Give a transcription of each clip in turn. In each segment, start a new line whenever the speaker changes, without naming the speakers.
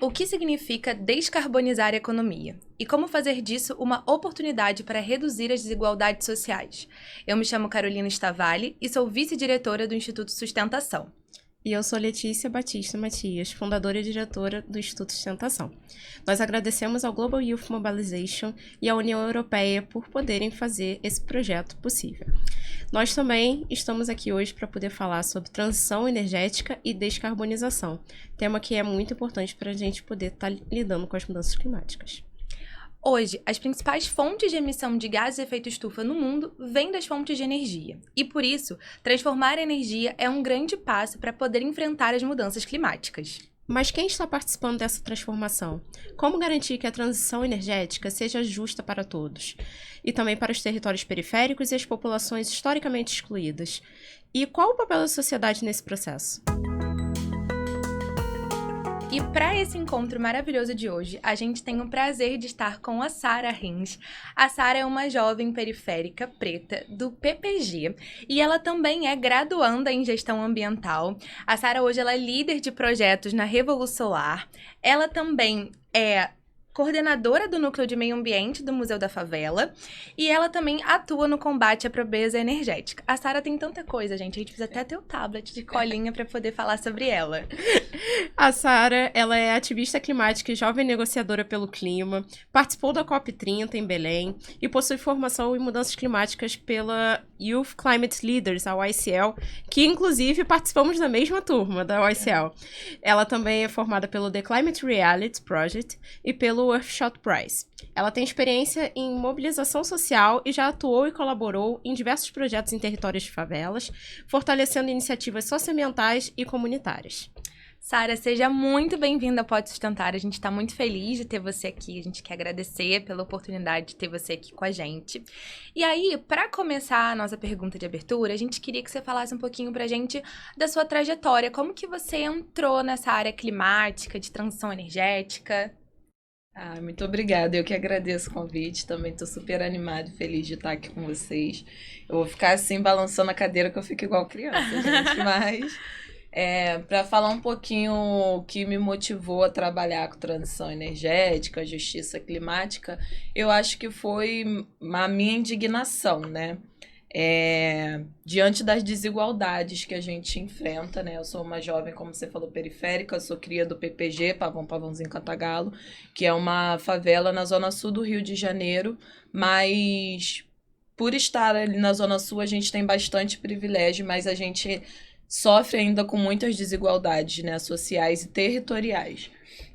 O que significa descarbonizar a economia? E como fazer disso uma oportunidade para reduzir as desigualdades sociais? Eu me chamo Carolina Stavalli e sou vice-diretora do Instituto Sustentação.
E eu sou Letícia Batista Matias, fundadora e diretora do Instituto Sustentação. Nós agradecemos ao Global Youth Mobilization e à União Europeia por poderem fazer esse projeto possível. Nós também estamos aqui hoje para poder falar sobre transição energética e descarbonização, tema que é muito importante para a gente poder estar lidando com as mudanças climáticas.
Hoje, as principais fontes de emissão de gases de efeito estufa no mundo vêm das fontes de energia. E por isso, transformar a energia é um grande passo para poder enfrentar as mudanças climáticas.
Mas quem está participando dessa transformação? Como garantir que a transição energética seja justa para todos? E também para os territórios periféricos e as populações historicamente excluídas? E qual o papel da sociedade nesse processo?
E para esse encontro maravilhoso de hoje, a gente tem o prazer de estar com a Sara Rins. A Sara é uma jovem periférica preta do PPG e ela também é graduanda em gestão ambiental. A Sara hoje ela é líder de projetos na Revolusolar. Ela também é coordenadora do Núcleo de Meio Ambiente do Museu da Favela, e ela também atua no combate à pobreza energética. A Sara tem tanta coisa, gente, a gente precisa até ter o tablet de colinha para poder falar sobre ela.
A Sara, ela é ativista climática e jovem negociadora pelo clima, participou da COP30 em Belém e possui formação em mudanças climáticas pela Youth Climate Leaders, a YCL, que inclusive participamos da mesma turma da YCL. Ela também é formada pelo The Climate Reality Project e pelo Earthshot Prize. Ela tem experiência em mobilização social e já atuou e colaborou em diversos projetos em territórios de favelas, fortalecendo iniciativas socioambientais e comunitárias.
Sara, seja muito bem-vinda ao Pode Sustentar. A gente está muito feliz de ter você aqui. A gente quer agradecer pela oportunidade de ter você aqui com a gente. E aí, para começar a nossa pergunta de abertura, a gente queria que você falasse um pouquinho pra gente da sua trajetória. Como que você entrou nessa área climática, de transição energética?
Muito obrigada. Eu que agradeço o convite. Também estou super animada e feliz de estar aqui com vocês. Eu vou ficar assim, balançando a cadeira que eu fico igual criança, gente. Mas, para falar um pouquinho o que me motivou a trabalhar com transição energética, justiça climática, eu acho que foi a minha indignação, né? Diante das desigualdades que a gente enfrenta, né? Eu sou uma jovem, como você falou, periférica, eu sou cria do PPG, Pavãozinho Cantagalo, que é uma favela na zona sul do Rio de Janeiro, mas por estar ali na zona sul a gente tem bastante privilégio, mas a gente sofre ainda com muitas desigualdades, né, sociais e territoriais.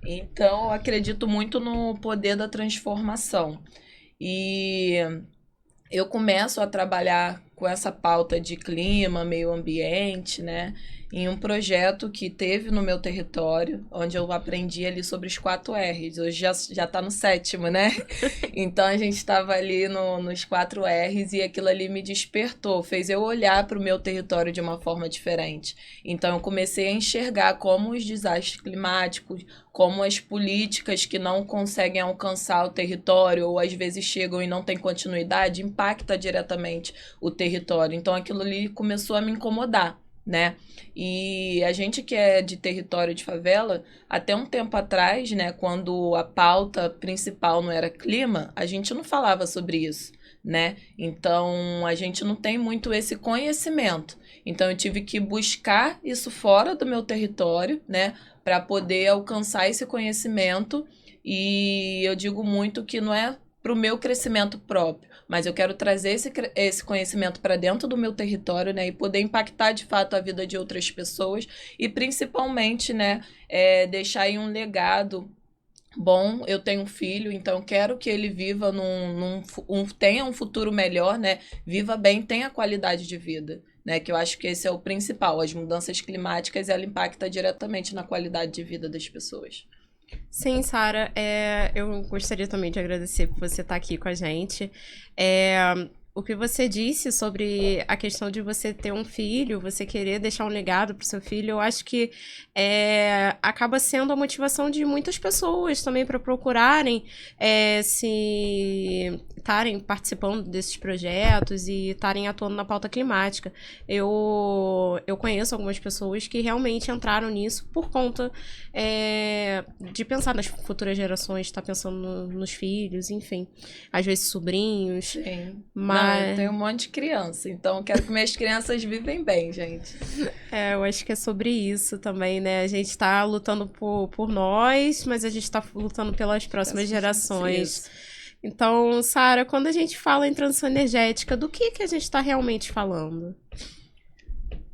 Então, eu acredito muito no poder da transformação. E eu começo a trabalhar com essa pauta de clima, meio ambiente, né? Em um projeto que teve no meu território, onde eu aprendi ali sobre os 4 R's. Hoje já tá no 7º, né? Então a gente estava ali nos 4 R's e aquilo ali me despertou, fez eu olhar para o meu território de uma forma diferente. Então eu comecei a enxergar como os desastres climáticos, como as políticas que não conseguem alcançar o território ou às vezes chegam e não têm continuidade, impacta diretamente o território. Então aquilo ali começou a me incomodar, né? E a gente que é de território de favela, até um tempo atrás, né, quando a pauta principal não era clima, a gente não falava sobre isso, né? Então a gente não tem muito esse conhecimento. Então eu tive que buscar isso fora do meu território, né, para poder alcançar esse conhecimento. E eu digo muito que não é para o meu crescimento próprio, mas eu quero trazer esse conhecimento para dentro do meu território, né, e poder impactar de fato a vida de outras pessoas e principalmente, né, deixar aí um legado bom. Eu tenho um filho, então quero que ele viva tenha um futuro melhor, né, viva bem, tenha qualidade de vida, né, que eu acho que esse é o principal. As mudanças climáticas, ela impacta diretamente na qualidade de vida das pessoas.
Sim, Sara, eu gostaria também de agradecer por você estar aqui com a gente. O que você disse sobre a questão de você ter um filho, você querer deixar um legado pro seu filho, eu acho que acaba sendo a motivação de muitas pessoas também para procurarem se estarem participando desses projetos e estarem atuando na pauta climática. Eu conheço algumas pessoas que realmente entraram nisso por conta de pensar nas futuras gerações, estar pensando nos filhos, enfim, às vezes sobrinhos.
Sim.
Mas...
Não, eu tenho um monte de criança, então eu quero que minhas crianças vivem bem, gente.
Eu acho que é sobre isso também, né? A gente tá lutando por nós, mas a gente tá lutando pelas próximas gerações.
Isso.
Então, Sara, quando a gente fala em transição energética, do que a gente tá realmente falando?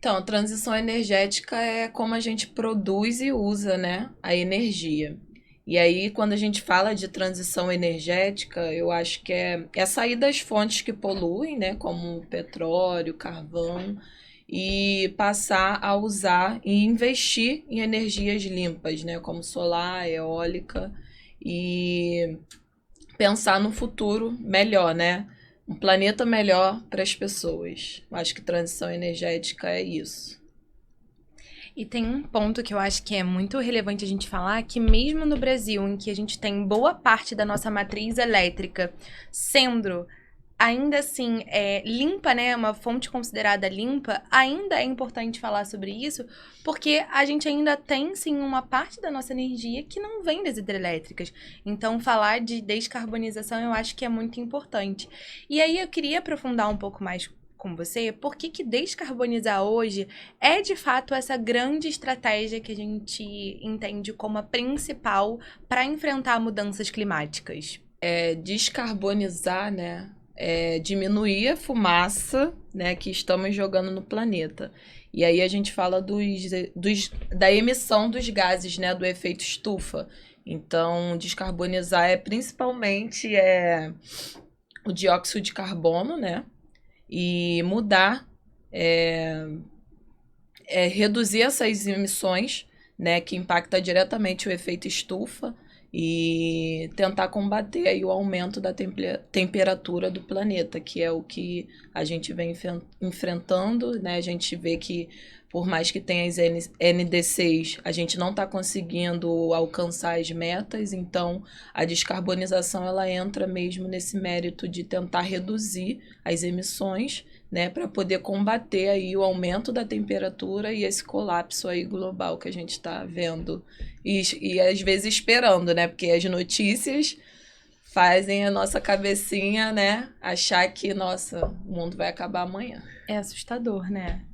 Então, transição energética é como a gente produz e usa, né, a energia. E aí, quando a gente fala de transição energética, eu acho que é sair das fontes que poluem, né, como petróleo, carvão, e passar a usar e investir em energias limpas, né, como solar, eólica, e pensar no futuro melhor, né? Um planeta melhor para as pessoas. Eu acho que transição energética é isso.
E tem um ponto que eu acho que é muito relevante a gente falar, que mesmo no Brasil, em que a gente tem boa parte da nossa matriz elétrica sendo ainda assim limpa, né, uma fonte considerada limpa, ainda é importante falar sobre isso, porque a gente ainda tem, sim, uma parte da nossa energia que não vem das hidrelétricas. Então, falar de descarbonização eu acho que é muito importante. E aí eu queria aprofundar um pouco mais com você, por que descarbonizar hoje é de fato essa grande estratégia que a gente entende como a principal para enfrentar mudanças climáticas?
Descarbonizar, né? Diminuir a fumaça, né, que estamos jogando no planeta. E aí a gente fala da emissão dos gases, né, do efeito estufa. Então, descarbonizar principalmente o dióxido de carbono, né? E mudar, reduzir essas emissões, né, que impacta diretamente o efeito estufa e tentar combater aí o aumento da temperatura do planeta, que é o que a gente vem enfrentando, né? A gente vê que por mais que tenha as NDCs, a gente não está conseguindo alcançar as metas, então a descarbonização ela entra mesmo nesse mérito de tentar reduzir as emissões, né, para poder combater aí o aumento da temperatura e esse colapso aí global que a gente está vendo e às vezes esperando, né, porque as notícias fazem a nossa cabecinha, né, achar que, nossa, o mundo vai acabar amanhã.
É assustador, né?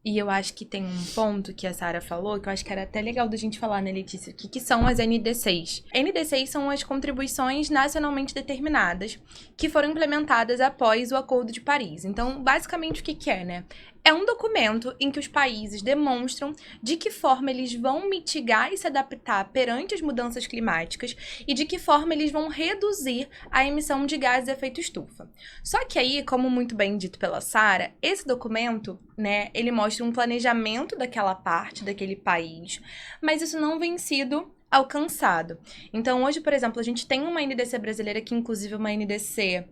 E eu acho que tem um ponto que a Sara falou, que eu acho que era até legal da gente falar, né, Letícia? O que são as NDCs? NDCs são as contribuições nacionalmente determinadas que foram implementadas após o Acordo de Paris. Então, basicamente, o que é, né? É um documento em que os países demonstram de que forma eles vão mitigar e se adaptar perante as mudanças climáticas e de que forma eles vão reduzir a emissão de gases de efeito estufa. Só que aí, como muito bem dito pela Sara, esse documento, né, ele mostra um planejamento daquela parte, daquele país, mas isso não vem sido alcançado. Então, hoje, por exemplo, a gente tem uma NDC brasileira que, inclusive, é uma NDC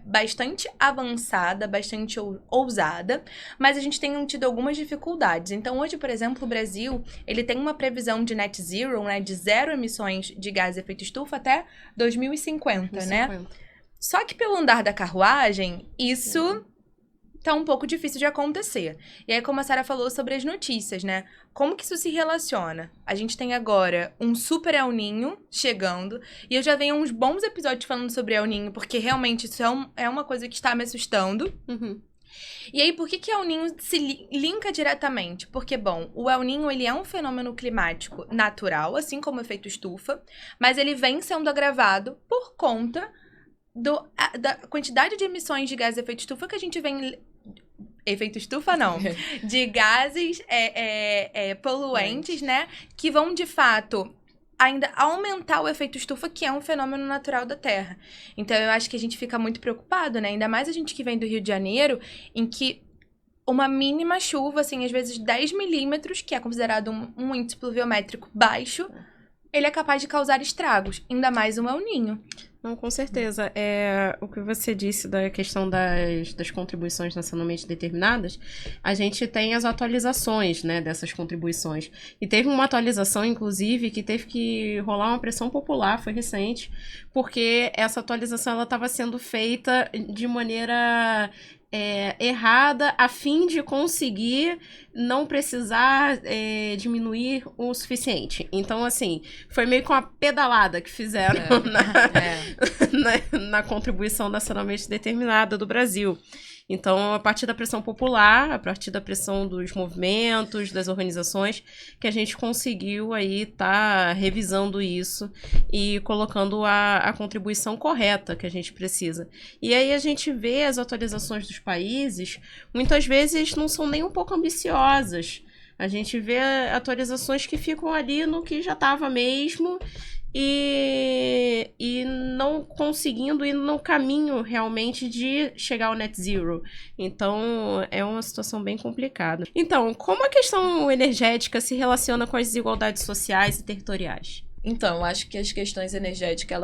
bastante avançada, bastante ousada, mas a gente tem tido algumas dificuldades. Então, hoje, por exemplo, o Brasil, ele tem uma previsão de net zero, né, de zero emissões de gás de efeito estufa até 2050, né? Só que pelo andar da carruagem, isso tá um pouco difícil de acontecer. E aí, como a Sara falou sobre as notícias, né? Como que isso se relaciona? A gente tem agora um super El Niño chegando, e eu já venho uns bons episódios falando sobre El Niño, porque realmente isso é uma coisa que está me assustando.
Uhum.
E aí, por que El Niño se linka diretamente? Porque, bom, o El Niño, ele é um fenômeno climático natural, assim como o efeito estufa, mas ele vem sendo agravado por conta da quantidade de emissões de gás de efeito estufa que a gente vem... Efeito estufa, não. De gases poluentes, né? Que vão, de fato, ainda aumentar o efeito estufa, que é um fenômeno natural da Terra. Então, eu acho que a gente fica muito preocupado, né? Ainda mais a gente que vem do Rio de Janeiro, em que uma mínima chuva, assim, às vezes 10 milímetros, que é considerado um índice pluviométrico baixo, ele é capaz de causar estragos, ainda mais um El Ninho.
Não, com certeza. O que você disse da questão das contribuições nacionalmente determinadas, a gente tem as atualizações, né, dessas contribuições. E teve uma atualização, inclusive, que teve que rolar uma pressão popular, foi recente, porque essa atualização estava sendo feita de maneira errada, a fim de conseguir não precisar diminuir o suficiente. Então, assim, foi meio que uma pedalada que fizeram na contribuição nacionalmente determinada do Brasil. Então, a partir da pressão popular, a partir da pressão dos movimentos, das organizações, que a gente conseguiu aí tá revisando isso e colocando a contribuição correta que a gente precisa. E aí a gente vê as atualizações dos países, muitas vezes não são nem um pouco ambiciosas. A gente vê atualizações que ficam ali no que já estava mesmo e não conseguindo ir no caminho realmente de chegar ao net zero. Então, é uma situação bem complicada. Então, como a questão energética se relaciona com as desigualdades sociais e territoriais?
Então, eu acho que as questões energéticas,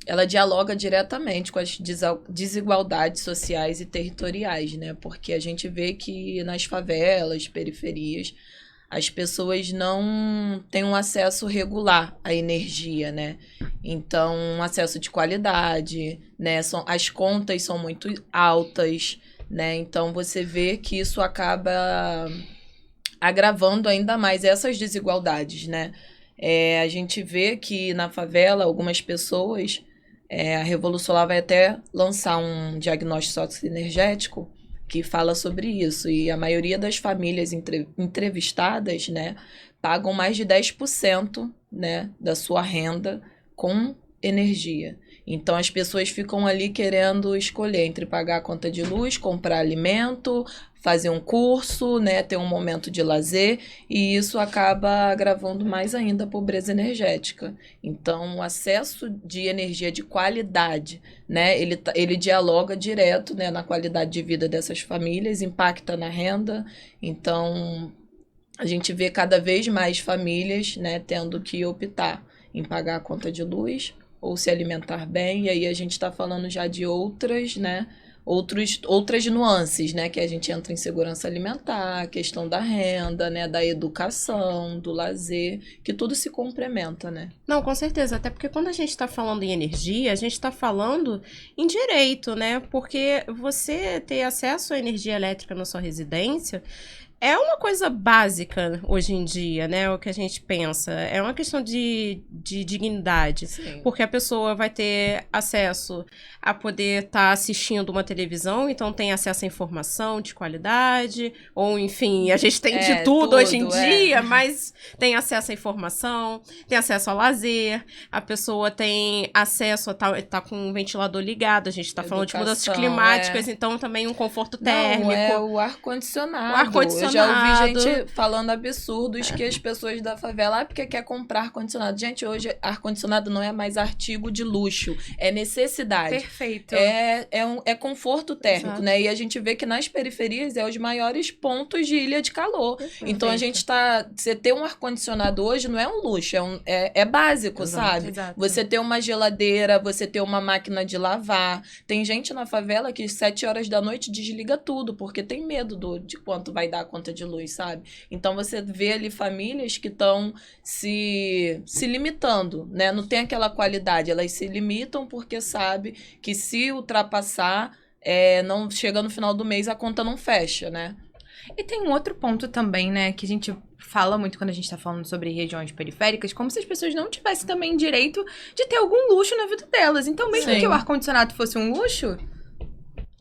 ela dialoga diretamente com as desigualdades sociais e territoriais, né? Porque a gente vê que nas favelas, periferias, as pessoas não têm um acesso regular à energia, né? Então, um acesso de qualidade, né? As contas são muito altas, né? Então, você vê que isso acaba agravando ainda mais essas desigualdades, né? A gente vê que na favela, algumas pessoas, a Revolução Solar vai até lançar um diagnóstico socioenergético que fala sobre isso. E a maioria das famílias entrevistadas, né, pagam mais de 10%, né, da sua renda com energia. Então, as pessoas ficam ali querendo escolher entre pagar a conta de luz, comprar alimento, fazer um curso, né, ter um momento de lazer, e isso acaba agravando mais ainda a pobreza energética. Então, o acesso de energia de qualidade, né, ele dialoga direto, né, na qualidade de vida dessas famílias, impacta na renda. Então, a gente vê cada vez mais famílias, né, tendo que optar em pagar a conta de luz ou se alimentar bem, e aí a gente está falando já de outras, né, outras nuances, né, que a gente entra em segurança alimentar, a questão da renda, né, da educação, do lazer, que tudo se complementa, né?
Não, com certeza, até porque quando a gente está falando em energia, a gente está falando em direito, né, porque você ter acesso à energia elétrica na sua residência é uma coisa básica hoje em dia, né? O que a gente pensa. É uma questão de dignidade.
Sim.
Porque a pessoa vai ter acesso a poder estar assistindo uma televisão, então tem acesso à informação de qualidade, ou enfim, a gente tem de tudo hoje em dia, mas tem acesso à informação, tem acesso ao lazer, a pessoa tem acesso a tá com um ventilador ligado, a gente está falando de mudanças climáticas, então também um conforto térmico.
Não, o ar-condicionado. Eu já ouvi gente falando absurdos que as pessoas da favela, porque quer comprar ar-condicionado. Gente, hoje ar-condicionado não é mais artigo de luxo, é necessidade.
Perfeito.
É conforto térmico,
Exato.
né? E a gente vê que nas periferias é os maiores pontos de ilha de calor.
Perfeito.
Então a gente você ter um ar-condicionado hoje não é um luxo, é básico,
Exato.
sabe?
Exato.
Você ter uma geladeira, você ter uma máquina de lavar. Tem gente na favela que 7 horas da noite desliga tudo, porque tem medo de quanto vai dar a conta de luz, sabe? Então você vê ali famílias que estão se limitando, né? Não tem aquela qualidade, elas se limitam porque sabe que se ultrapassar, não chega no final do mês, a conta não fecha, né?
E tem um outro ponto também, né, que a gente fala muito quando a gente tá falando sobre regiões periféricas, como se as pessoas não tivessem também direito de ter algum luxo na vida delas. Então, mesmo
Sim.
que o ar-condicionado fosse um luxo,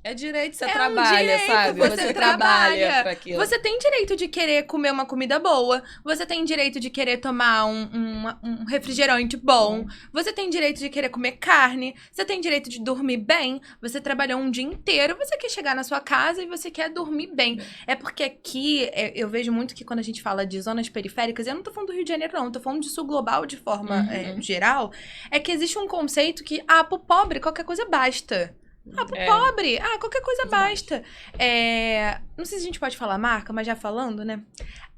É direito, você
um
trabalha,
direito,
sabe?
Você trabalha
pra aquilo.
Você tem direito de querer comer uma comida boa. Você tem direito de querer tomar um refrigerante bom. Você tem direito de querer comer carne. Você tem direito de dormir bem. Você trabalhou um dia inteiro. Você quer chegar na sua casa e você quer dormir bem. É porque aqui, eu vejo muito que quando a gente fala de zonas periféricas, eu não tô falando do Rio de Janeiro, não. Eu tô falando de sul global de forma geral. É que existe um conceito que, pro pobre, qualquer coisa basta. Pro pobre, qualquer coisa basta. Não sei se a gente pode falar marca, mas já falando, né?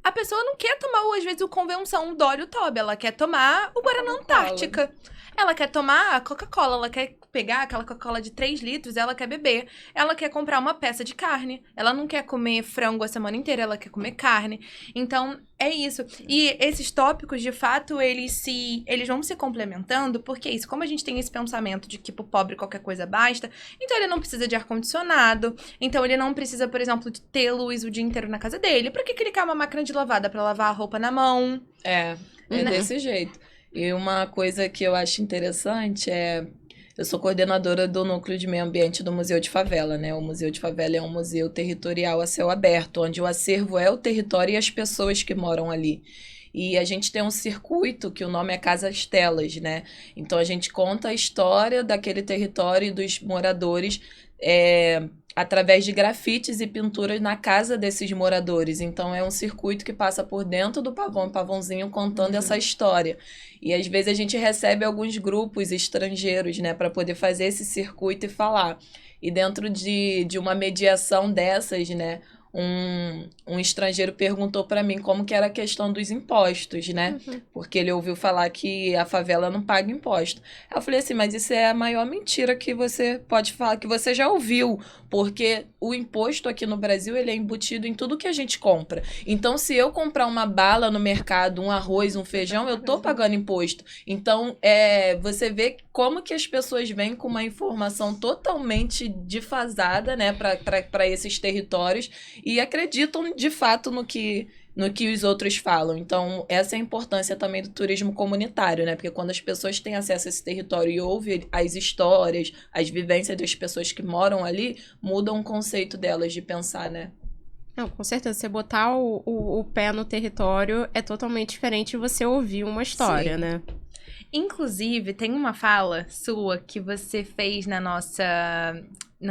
A pessoa não quer tomar, às vezes, o Convenção Dório Toba. Ela quer tomar o Guaraná Antártica. Ela quer tomar a Coca-Cola. Ela quer pegar aquela Coca-Cola de 3 litros, ela quer beber. Ela quer comprar uma peça de carne. Ela não quer comer frango a semana inteira, ela quer comer carne. Então, é isso. E esses tópicos, de fato, eles vão se complementando, porque é isso. Como a gente tem esse pensamento de que pro pobre qualquer coisa basta, então ele não precisa de ar-condicionado, então ele não precisa, por exemplo, de ter luz o dia inteiro na casa dele. Por que ele quer uma máquina de lavada pra lavar a roupa na mão?
É desse jeito. E uma coisa que eu acho interessante é... Eu sou coordenadora do Núcleo de Meio Ambiente do Museu de Favela, né? O Museu de Favela é um museu territorial a céu aberto, onde o acervo é o território e as pessoas que moram ali. E a gente tem um circuito que o nome é Casas Telas, né? Então a gente conta a história daquele território e dos moradores através de grafites e pinturas na casa desses moradores. Então é um circuito que passa por dentro do pavãozinho contando essa história. E às vezes a gente recebe alguns grupos estrangeiros, né, para poder fazer esse circuito e falar. E dentro de uma mediação dessas, né, um estrangeiro perguntou para mim como que era a questão dos impostos, né? Porque ele ouviu falar que a favela não paga imposto. Eu falei assim, mas isso é a maior mentira que você pode falar, que você já ouviu, porque o imposto aqui no Brasil, ele é embutido em tudo que a gente compra. Então, se eu comprar uma bala no mercado, um arroz, um feijão, eu tô pagando imposto. Então, você vê como que as pessoas vêm com uma informação totalmente defasada, né, para esses territórios, e acreditam de fato no que os outros falam. Então, essa é a importância também do turismo comunitário, né? Porque quando as pessoas têm acesso a esse território e ouvem as histórias, as vivências das pessoas que moram ali, mudam o conceito delas de pensar, né?
Não, com certeza. Você botar o pé no território é totalmente diferente de você ouvir uma história,
Sim.
né?
Inclusive, tem uma fala sua que você fez no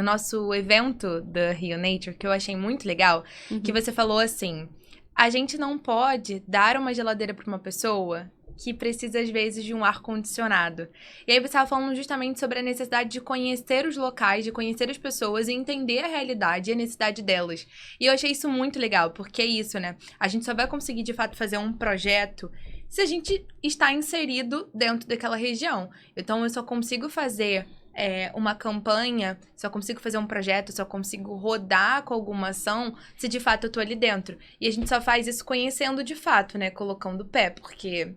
nosso evento da Rio Nature, que eu achei muito legal, que você falou assim, a gente não pode dar uma geladeira para uma pessoa que precisa, às vezes, de um ar-condicionado. E aí você estava falando justamente sobre a necessidade de conhecer os locais, de conhecer as pessoas e entender a realidade e a necessidade delas. E eu achei isso muito legal, porque é isso, né? A gente só vai conseguir, de fato, fazer um projeto se a gente está inserido dentro daquela região. Então, eu só consigo fazer uma campanha, só consigo fazer um projeto, só consigo rodar com alguma ação se de fato eu tô ali dentro. E a gente só faz isso conhecendo de fato, né? Colocando o pé, porque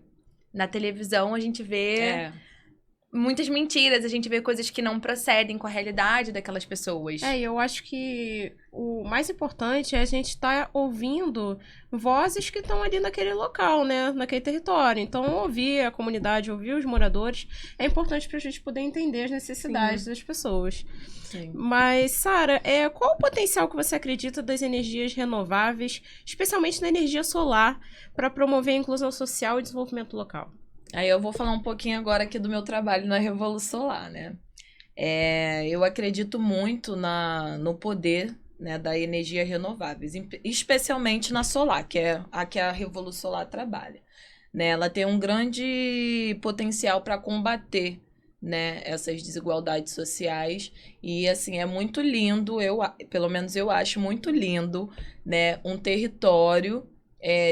na televisão a gente vê muitas mentiras, a gente vê coisas que não procedem com a realidade daquelas pessoas.
E eu acho que o mais importante é a gente estar ouvindo vozes que estão ali naquele local, né? Naquele território. Então, ouvir a comunidade, ouvir os moradores, é importante para a gente poder entender as necessidades das pessoas.
Sim.
Mas, Sara, qual o potencial que você acredita das energias renováveis, especialmente na energia solar, para promover a inclusão social e desenvolvimento local?
Aí eu vou falar um pouquinho agora aqui do meu trabalho na Revolução Solar, né? Eu acredito muito no poder, né, da energia renováveis, especialmente na solar, que é a que a Revolução Solar trabalha. Né? Ela tem um grande potencial para combater, né, essas desigualdades sociais e, assim, é muito lindo, pelo menos eu acho muito lindo, né, um território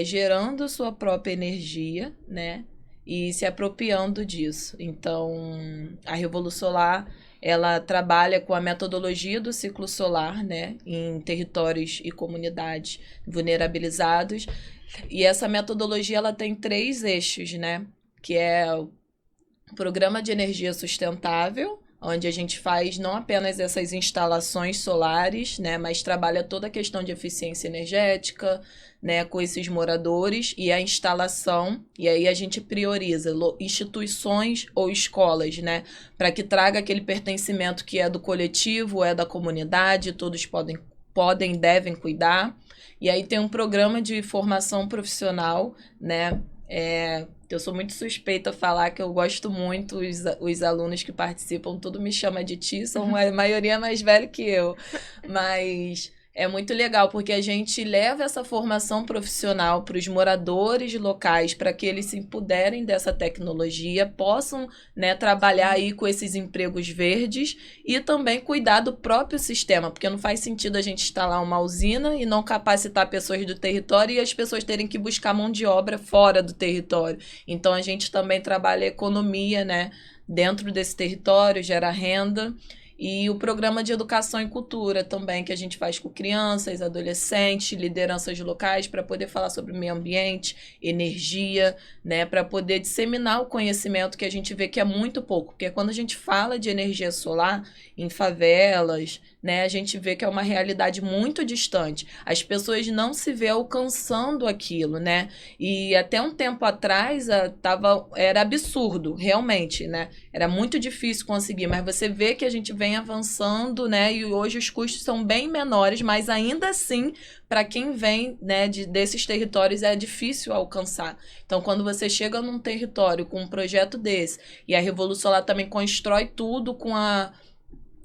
gerando sua própria energia, né, e se apropriando disso. Então, a Revolução Solar, ela trabalha com a metodologia do ciclo solar, né, em territórios e comunidades vulnerabilizados. E essa metodologia, ela tem 3 eixos, né, que é o Programa de Energia Sustentável, onde a gente faz não apenas essas instalações solares, né, mas trabalha toda a questão de eficiência energética, né, com esses moradores e a instalação, e aí a gente prioriza instituições ou escolas, né, para que traga aquele pertencimento que é do coletivo, é da comunidade, todos podem, devem cuidar. E aí tem um programa de formação profissional, né, eu sou muito suspeita a falar que eu gosto muito, os alunos que participam, tudo me chama de ti, são a maioria mais velho que eu, mas É muito legal, porque a gente leva essa formação profissional para os moradores locais, para que eles se empoderem dessa tecnologia, possam, né, trabalhar aí com esses empregos verdes e também cuidar do próprio sistema, porque não faz sentido a gente instalar uma usina e não capacitar pessoas do território e as pessoas terem que buscar mão de obra fora do território. Então a gente também trabalha a economia, né, dentro desse território, gera renda. E o programa de educação e cultura também, que a gente faz com crianças, adolescentes, lideranças locais, para poder falar sobre meio ambiente, energia, né, para poder disseminar o conhecimento que a gente vê que é muito pouco. Porque quando a gente fala de energia solar em favelas, né, a gente vê que é uma realidade muito distante. As pessoas não se vê alcançando aquilo, né? E até um tempo atrás era absurdo, realmente, né? Era muito difícil conseguir, mas você vê que a gente vem avançando, né? E hoje os custos são bem menores, mas ainda assim, para quem vem, né, desses territórios é difícil alcançar. Então, quando você chega num território com um projeto desse, e a Revolução Solar também constrói tudo com a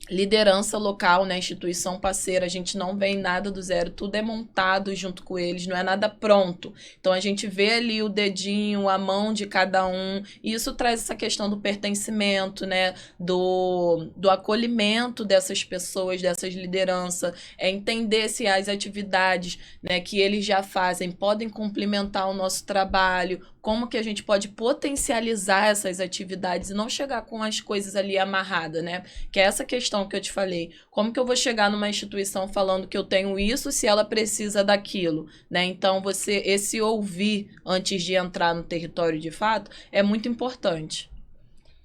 liderança local, né, instituição parceira, a gente não vem nada do zero, tudo é montado junto com eles, não é nada pronto. Então a gente vê ali o dedinho, a mão de cada um, e isso traz essa questão do pertencimento, né, do acolhimento dessas pessoas, dessas lideranças, entender se as atividades, né, que eles já fazem podem complementar o nosso trabalho, como que a gente pode potencializar essas atividades e não chegar com as coisas ali amarradas, né? Que é essa questão que eu te falei. Como que eu vou chegar numa instituição falando que eu tenho isso se ela precisa daquilo, né? Então, esse ouvir antes de entrar no território de fato é muito importante.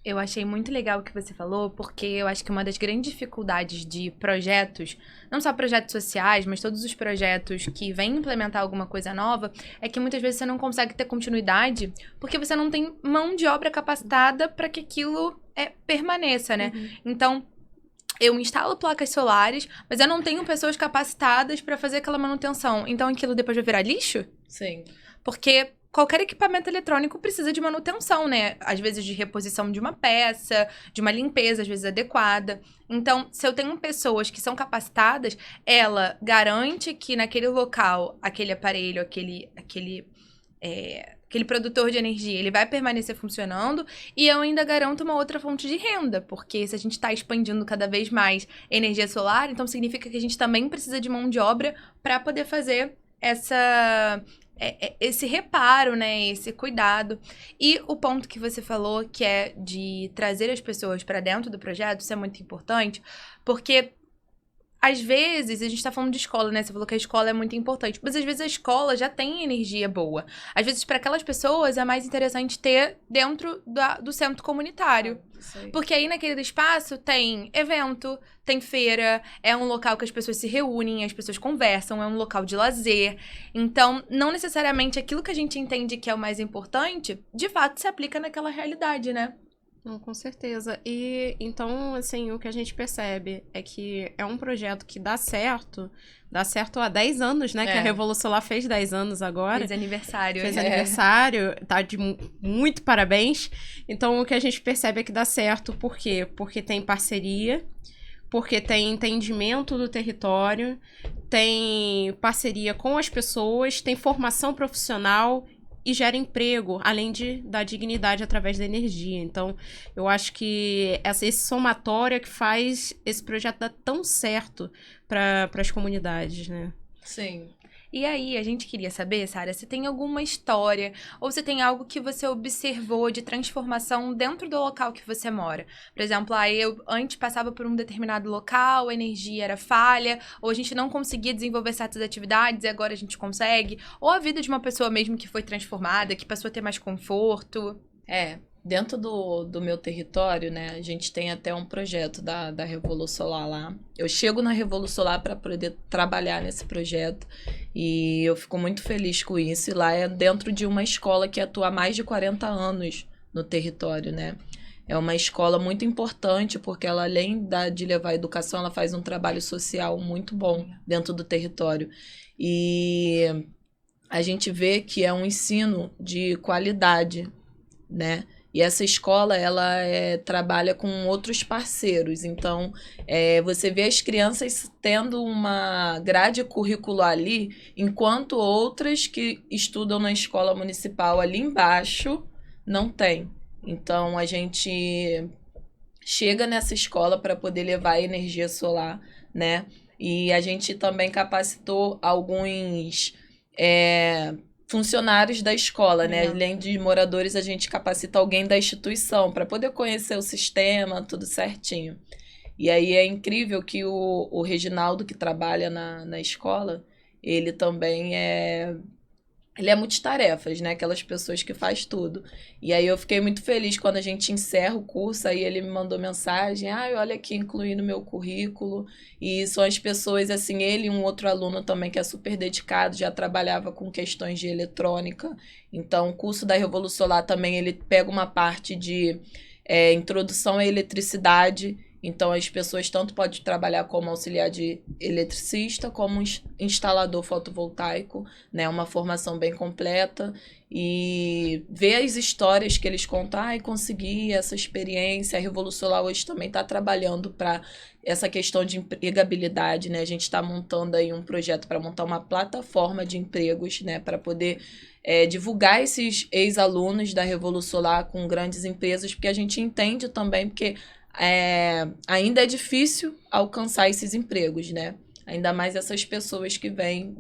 Eu achei muito legal o que você falou, porque eu acho que uma das grandes dificuldades de projetos, não só projetos sociais, mas todos os projetos que vêm implementar alguma coisa nova, é que muitas vezes você não consegue ter continuidade, porque você não tem mão de obra capacitada para que aquilo permaneça, né?
Uhum.
Então, eu instalo placas solares, mas eu não tenho pessoas capacitadas para fazer aquela manutenção. Então, aquilo depois vai virar lixo?
Sim.
Porque qualquer equipamento eletrônico precisa de manutenção, né? Às vezes de reposição de uma peça, de uma limpeza, às vezes adequada. Então, se eu tenho pessoas que são capacitadas, ela garante que naquele local, aquele aparelho, aquele produtor de energia, ele vai permanecer funcionando e eu ainda garanto uma outra fonte de renda, porque se a gente está expandindo cada vez mais energia solar, então significa que a gente também precisa de mão de obra para poder fazer esse reparo, né, esse cuidado. E o ponto que você falou, que é de trazer as pessoas para dentro do projeto, isso é muito importante, porque às vezes, a gente tá falando de escola, né? Você falou que a escola é muito importante. Mas às vezes a escola já tem energia boa. Às vezes, para aquelas pessoas, é mais interessante ter dentro do centro comunitário. Porque aí naquele espaço tem evento, tem feira, é um local que as pessoas se reúnem, as pessoas conversam, é um local de lazer. Então, não necessariamente aquilo que a gente entende que é o mais importante, de fato se aplica naquela realidade, né?
Não, com certeza. E então, assim, o que a gente percebe é que é um projeto que dá certo há 10 anos, né? Que a Revolução Solar fez 10 anos agora.
Fez aniversário.
Fez aniversário, tá de muito parabéns. Então, o que a gente percebe é que dá certo, por quê? Porque tem parceria, porque tem entendimento do território, tem parceria com as pessoas, tem formação profissional e gera emprego, além de dar dignidade através da energia. Então, eu acho que esse somatório é que faz esse projeto dar tão certo para as comunidades, né?
Sim.
E aí, a gente queria saber, Sara, se tem alguma história ou se tem algo que você observou de transformação dentro do local que você mora. Por exemplo, eu antes passava por um determinado local, a energia era falha, ou a gente não conseguia desenvolver certas atividades e agora a gente consegue. Ou a vida de uma pessoa mesmo que foi transformada, que passou a ter mais conforto.
Dentro do meu território, né, a gente tem até um projeto da Revolução Solar lá. Eu chego na Revolução Solar para poder trabalhar nesse projeto e eu fico muito feliz com isso. E lá é dentro de uma escola que atua há mais de 40 anos no território, né? É uma escola muito importante porque ela, além de levar a educação, ela faz um trabalho social muito bom dentro do território. E a gente vê que é um ensino de qualidade, né? E essa escola, ela trabalha com outros parceiros. Então, você vê as crianças tendo uma grade curricular ali, enquanto outras que estudam na escola municipal ali embaixo não tem. Então, a gente chega nessa escola para poder levar a energia solar, né? E a gente também capacitou alguns funcionários da escola, né? Além de moradores, a gente capacita alguém da instituição para poder conhecer o sistema, tudo certinho. E aí é incrível que o Reginaldo, que trabalha na escola, ele também ele é multitarefas, né? Aquelas pessoas que faz tudo. E aí eu fiquei muito feliz quando a gente encerra o curso, aí ele me mandou mensagem, olha aqui, incluí no meu currículo. E são as pessoas, assim, ele e um outro aluno também que é super dedicado, já trabalhava com questões de eletrônica. Então, o curso da Revolução Solar também, ele pega uma parte de introdução à eletricidade. Então, as pessoas tanto podem trabalhar como auxiliar de eletricista, como instalador fotovoltaico, né? Uma formação bem completa. E ver as histórias que eles contam, consegui essa experiência. A Revolução Solar hoje também está trabalhando para essa questão de empregabilidade, né? A gente está montando aí um projeto para montar uma plataforma de empregos, né? Para poder divulgar esses ex-alunos da Revolução Solar com grandes empresas, porque a gente entende também, porque ainda é difícil alcançar esses empregos, né? Ainda mais essas pessoas que vêm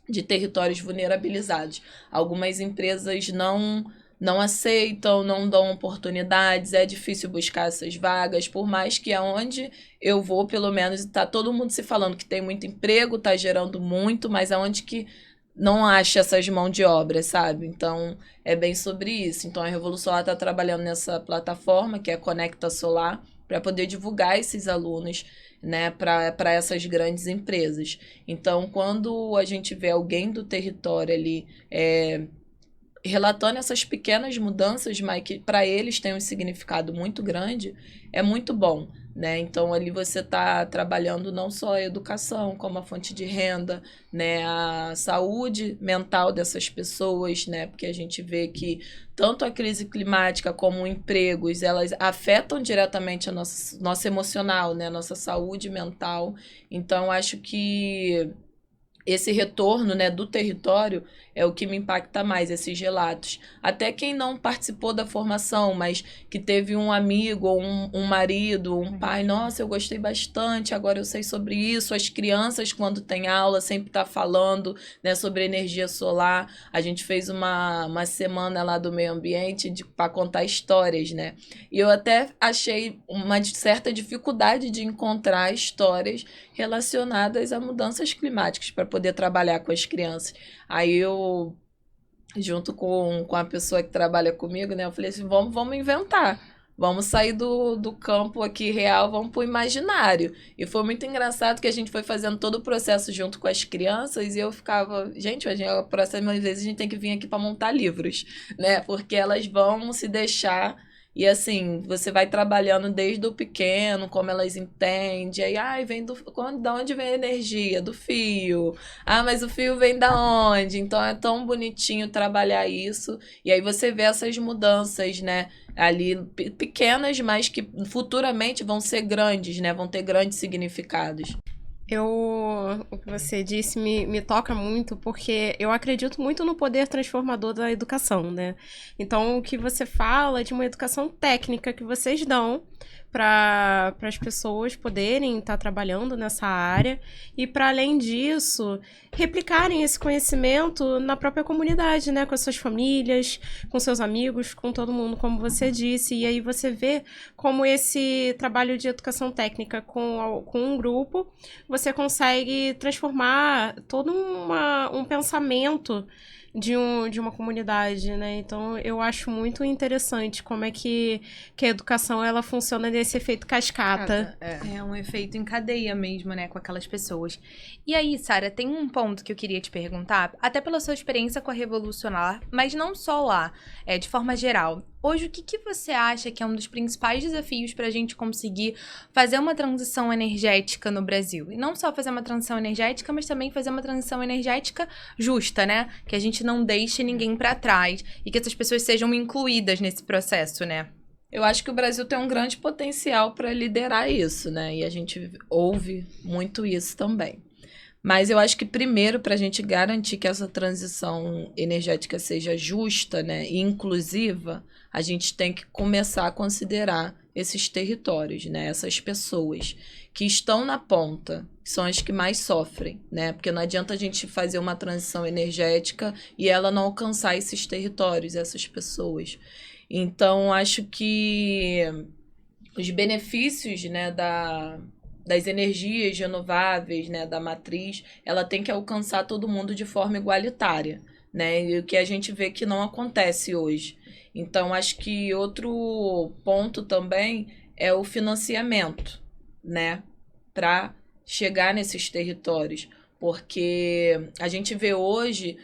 de territórios vulnerabilizados. Algumas empresas não aceitam, não dão oportunidades, é difícil buscar essas vagas, por mais que aonde eu vou, pelo menos, tá todo mundo se falando que tem muito emprego, tá gerando muito, mas aonde que não acha essas mãos de obra, sabe? Então, é bem sobre isso. Então, a Revolução Solar está trabalhando nessa plataforma, que é a Conecta Solar, para poder divulgar esses alunos, né, para essas grandes empresas. Então, quando a gente vê alguém do território ali relatando essas pequenas mudanças, mas que para eles tem um significado muito grande, é muito bom, né? Então, ali você está trabalhando não só a educação, como a fonte de renda, né? A saúde mental dessas pessoas, né? Porque a gente vê que tanto a crise climática como empregos, elas afetam diretamente a nossa emocional, né? A nossa saúde mental. Então, acho que esse retorno, né, do território é o que me impacta mais, esses relatos. Até quem não participou da formação, mas que teve um amigo, ou um marido, um pai, nossa, eu gostei bastante, agora eu sei sobre isso. As crianças, quando tem aula, sempre tá falando, né, sobre energia solar. A gente fez uma semana lá do meio ambiente para contar histórias, né? E eu até achei uma certa dificuldade de encontrar histórias relacionadas a mudanças climáticas para poder trabalhar com as crianças. Aí eu, junto com a pessoa que trabalha comigo, né, eu falei assim, vamos inventar. Vamos sair do campo aqui real, vamos pro imaginário. E foi muito engraçado que a gente foi fazendo todo o processo junto com as crianças e eu ficava, gente, a próxima vez a gente tem que vir aqui para montar livros, né? Porque elas vão se deixar. E assim, você vai trabalhando desde o pequeno, como elas entendem. Aí, vem da onde vem a energia? Do fio. Mas o fio vem da onde? Então é tão bonitinho trabalhar isso. E aí você vê essas mudanças, né? Ali pequenas, mas que futuramente vão ser grandes, né? Vão ter grandes significados.
O que você disse me toca muito, porque eu acredito muito no poder transformador da educação, né? Então, o que você fala é de uma educação técnica que vocês dão para as pessoas poderem estar trabalhando nessa área e, para além disso, replicarem esse conhecimento na própria comunidade, né? Com as suas famílias, com seus amigos, com todo mundo, como você disse. E aí você vê como esse trabalho de educação técnica com um grupo, você consegue transformar todo um pensamento de uma comunidade, né? Então, eu acho muito interessante como é que a educação, ela funciona nesse efeito cascata.
É um efeito em cadeia mesmo, né? Com aquelas pessoas. E aí, Sara, tem um ponto que eu queria te perguntar, até pela sua experiência com a Revolucionar, mas não só lá, de forma geral. Hoje, o que você acha que é um dos principais desafios para a gente conseguir fazer uma transição energética no Brasil? E não só fazer uma transição energética, mas também fazer uma transição energética justa, né? Que a gente não deixe ninguém para trás e que essas pessoas sejam incluídas nesse processo, né?
Eu acho que o Brasil tem um grande potencial para liderar isso, né? E a gente ouve muito isso também. Mas eu acho que primeiro, para a gente garantir que essa transição energética seja justa, né, e inclusiva, a gente tem que começar a considerar esses territórios, né, essas pessoas que estão na ponta, que são as que mais sofrem, né? Porque não adianta a gente fazer uma transição energética e ela não alcançar esses territórios, essas pessoas. Então, acho que os benefícios, né, das energias renováveis, né, da matriz, ela tem que alcançar todo mundo de forma igualitária, né? E o que a gente vê que não acontece hoje. Então, acho que outro ponto também é o financiamento, né, para chegar nesses territórios, porque a gente vê hoje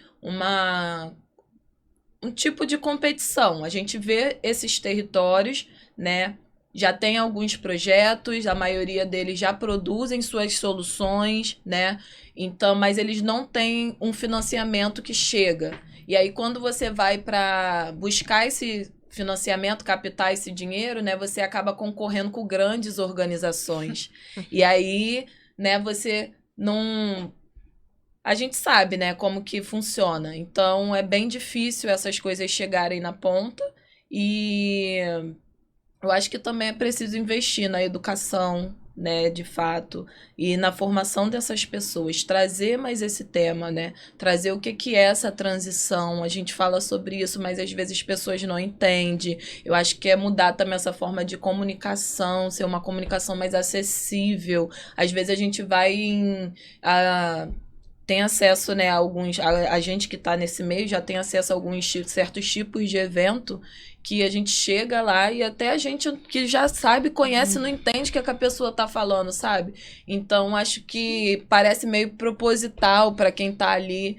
um tipo de competição. A gente vê esses territórios, né? Já tem alguns projetos, a maioria deles já produzem suas soluções, né? Então, mas eles não têm um financiamento que chega. E aí, quando você vai para buscar esse financiamento, captar esse dinheiro, né? Você acaba concorrendo com grandes organizações. E aí, né? Você não... A gente sabe, né? Como que funciona. Então, é bem difícil essas coisas chegarem na ponta e... Eu acho que também é preciso investir na educação, né, de fato, e na formação dessas pessoas, trazer mais esse tema, né, trazer o que é essa transição. A gente fala sobre isso, mas às vezes as pessoas não entendem. Eu acho que é mudar também essa forma de comunicação, ser uma comunicação mais acessível. Às vezes a gente vai tem acesso, né, a alguns... A gente que está nesse meio já tem acesso a alguns certos tipos de evento que a gente chega lá e até a gente que já sabe, conhece, não entende o que a pessoa está falando, sabe? Então, acho que parece meio proposital para quem está ali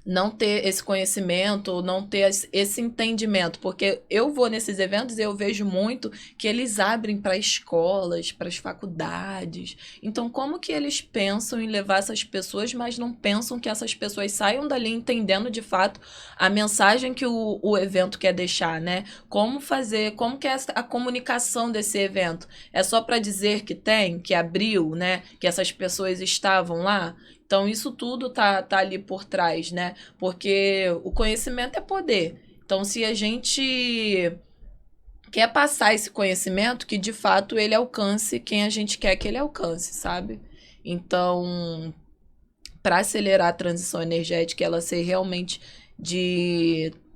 não ter esse conhecimento, não ter esse entendimento, porque eu vou nesses eventos e eu vejo muito que eles abrem para escolas, para as faculdades. Então, como que eles pensam em levar essas pessoas, mas não pensam que essas pessoas saiam dali entendendo de fato a mensagem que o evento quer deixar, né? Como que é a comunicação desse evento? É só para dizer que tem, que abriu, né? Que essas pessoas estavam lá? Então, isso tudo tá ali por trás, né? Porque o conhecimento é poder. Então, se a gente quer passar esse conhecimento, que de fato ele alcance quem a gente quer que ele alcance, sabe? Então, para acelerar a transição energética, ela ser realmente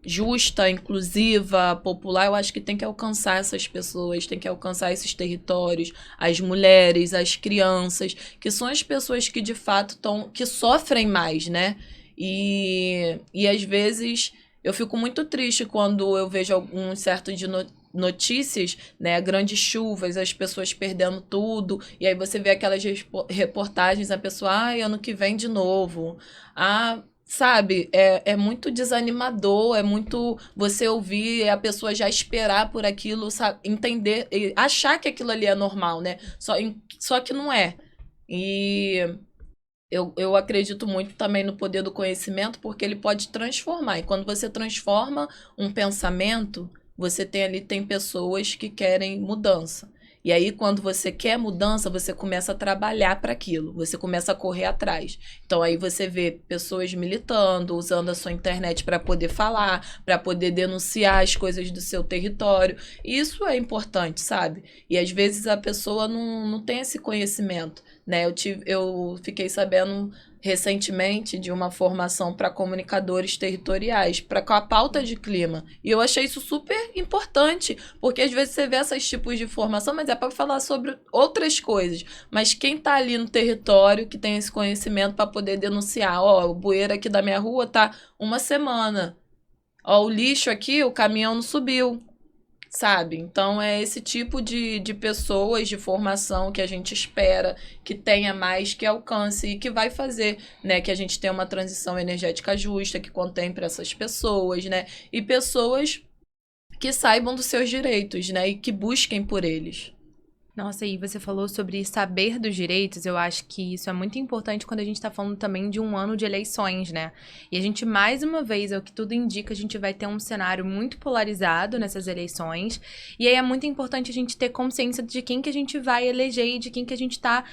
justa, inclusiva, popular, eu acho que tem que alcançar essas pessoas, tem que alcançar esses territórios, as mulheres, as crianças, que são as pessoas que de fato que sofrem mais, né? E às vezes eu fico muito triste quando eu vejo algum certo de notícias, né, grandes chuvas, as pessoas perdendo tudo, e aí você vê aquelas reportagens, a pessoa, ano que vem de novo, sabe, é muito desanimador, é muito você ouvir a pessoa já esperar por aquilo, sabe, entender, achar que aquilo ali é normal, né? Só que não é. E eu acredito muito também no poder do conhecimento, porque ele pode transformar. E quando você transforma um pensamento, você tem pessoas que querem mudança. E aí, quando você quer mudança, você começa a trabalhar para aquilo, você começa a correr atrás. Então, aí você vê pessoas militando, usando a sua internet para poder falar, para poder denunciar as coisas do seu território. Isso é importante, sabe? E às vezes a pessoa não tem esse conhecimento, né? Eu fiquei sabendo recentemente de uma formação para comunicadores territoriais, com a pauta de clima. E eu achei isso super importante, porque às vezes você vê esses tipos de formação, mas é para falar sobre outras coisas. Mas quem está ali no território, que tem esse conhecimento para poder denunciar, o bueiro aqui da minha rua tá uma semana. O lixo aqui, o caminhão não subiu. Sabe? Então, é esse tipo de pessoas de formação que a gente espera que tenha mais, que alcance e que vai fazer, né, que a gente tenha uma transição energética justa, que contemple essas pessoas, né? E pessoas que saibam dos seus direitos, né? E que busquem por eles.
Nossa, e você falou sobre saber dos direitos, eu acho que isso é muito importante quando a gente tá falando também de um ano de eleições, né? E a gente, mais uma vez, é o que tudo indica, a gente vai ter um cenário muito polarizado nessas eleições, e aí é muito importante a gente ter consciência de quem que a gente vai eleger e de quem que a gente tá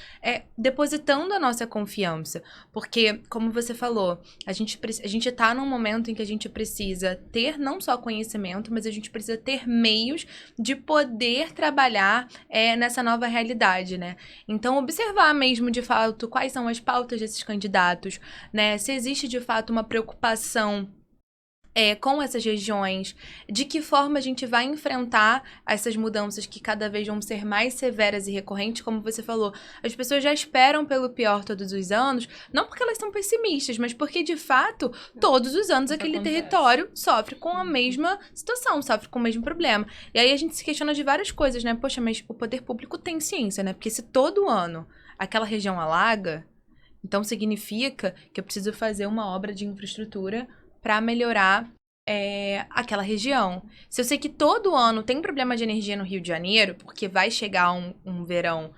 depositando a nossa confiança. Porque, como você falou, a gente tá num momento em que a gente precisa ter não só conhecimento, mas a gente precisa ter meios de poder trabalhar nessa nova realidade, né? Então, observar mesmo, de fato, quais são as pautas desses candidatos, né? Se existe, de fato, uma preocupação com essas regiões, de que forma a gente vai enfrentar essas mudanças que cada vez vão ser mais severas e recorrentes, como você falou. As pessoas já esperam pelo pior todos os anos, não porque elas são pessimistas, mas porque, de fato, todos os anos aquele território sofre com a mesma situação, sofre com o mesmo problema. E aí a gente se questiona de várias coisas, né? Poxa, mas o poder público tem ciência, né? Porque se todo ano aquela região alaga, então significa que eu preciso fazer uma obra de infraestrutura para melhorar aquela região. Se eu sei que todo ano tem problema de energia no Rio de Janeiro, porque vai chegar um verão